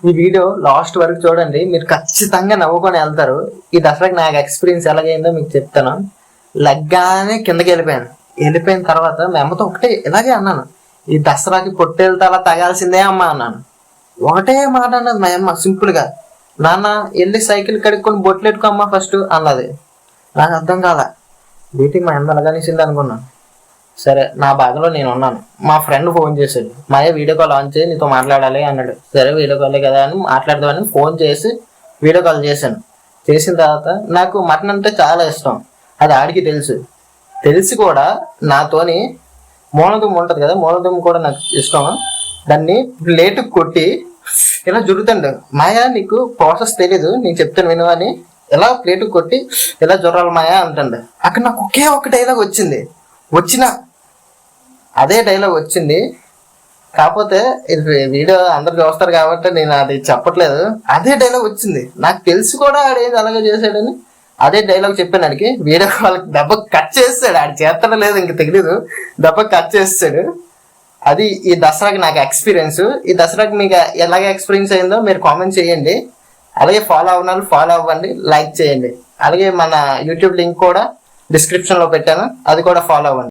ఈ video last వరకు చూడండి, మీరు ఖచ్చితంగా నవ్వుకొని వెళ్తారు. ఈ దసరాకి నాకు ఎక్స్పీరియన్స్ ఎలాగైందో మీకు చెప్తాను. లగ్గానే కిందకి వెళ్ళిపోయిన తర్వాత మా అమ్మతో ఒకటే ఇలాగే అన్నాను, ఈ దసరాకి పొట్టేళ్ళతో అలా తగాల్సిందే అమ్మా అన్నాను. ఒకటే మాట అన్నది మా అమ్మ సింపుల్ గా, నాన్న వెళ్ళి సైకిల్ కడుక్కొని బొట్లు ఎట్టుకోమ్మా ఫస్ట్ అన్నది. నాకు అర్థం కాల, వీటికి మా అమ్మ ఎలాగనిసింది అనుకున్నాను. సరే నా బాధలో నేను ఉన్నాను. మా ఫ్రెండ్ ఫోన్ చేశాడు, మాయ వీడియో కాల్ ఆన్ చేసి నీతో మాట్లాడాలి అన్నాడు. సరే వీడియో కాలే కదా అని మాట్లాడదామని ఫోన్ చేసి వీడియో కాల్ చేశాను. చేసిన తర్వాత నాకు మటన్ అంటే చాలా ఇష్టం, అది ఆడికి తెలిసి కూడా నాతోని మూలదుమ్ము ఉంటుంది కదా, మూలదుమ్ము కూడా నాకు ఇష్టం, దాన్ని ప్లేటుకు కొట్టి ఇలా జరుగుతుండు. మాయా నీకు ప్రాసెస్ తెలీదు, నేను చెప్తాను విను అని ఇలా ప్లేటుకు కొట్టి ఇలా జొర్రాలి మాయా అంటుండు. అక్కడ నాకు ఒకే ఒక డైలాగ్ అదే డైలాగ్ వచ్చింది. కాకపోతే వీడియో అందరు చూస్తారు కాబట్టి నేను అది చెప్పట్లేదు. అదే డైలాగ్ వచ్చింది, నాకు తెలిసి కూడా ఆడేది అలాగే చేశాడని అదే డైలాగ్ చెప్పాను ఆడికి. వీడియో వాళ్ళకి దెబ్బ కట్ చేస్తాడు, ఆడు చేస్తాడో లేదు ఇంక తెలియదు, దెబ్బ కట్ చేస్తాడు. అది ఈ దసరాకి నాకు ఎక్స్పీరియన్స్. ఈ దసరాకి మీకు ఎలాగే ఎక్స్పీరియన్స్ అయిందో మీరు కామెంట్ చేయండి. అలాగే ఫాలో అవ్వండి, లైక్ చేయండి. అలాగే మన యూట్యూబ్ లింక్ కూడా డిస్క్రిప్షన్ లో పెట్టాను, అది కూడా ఫాలో అవ్వండి.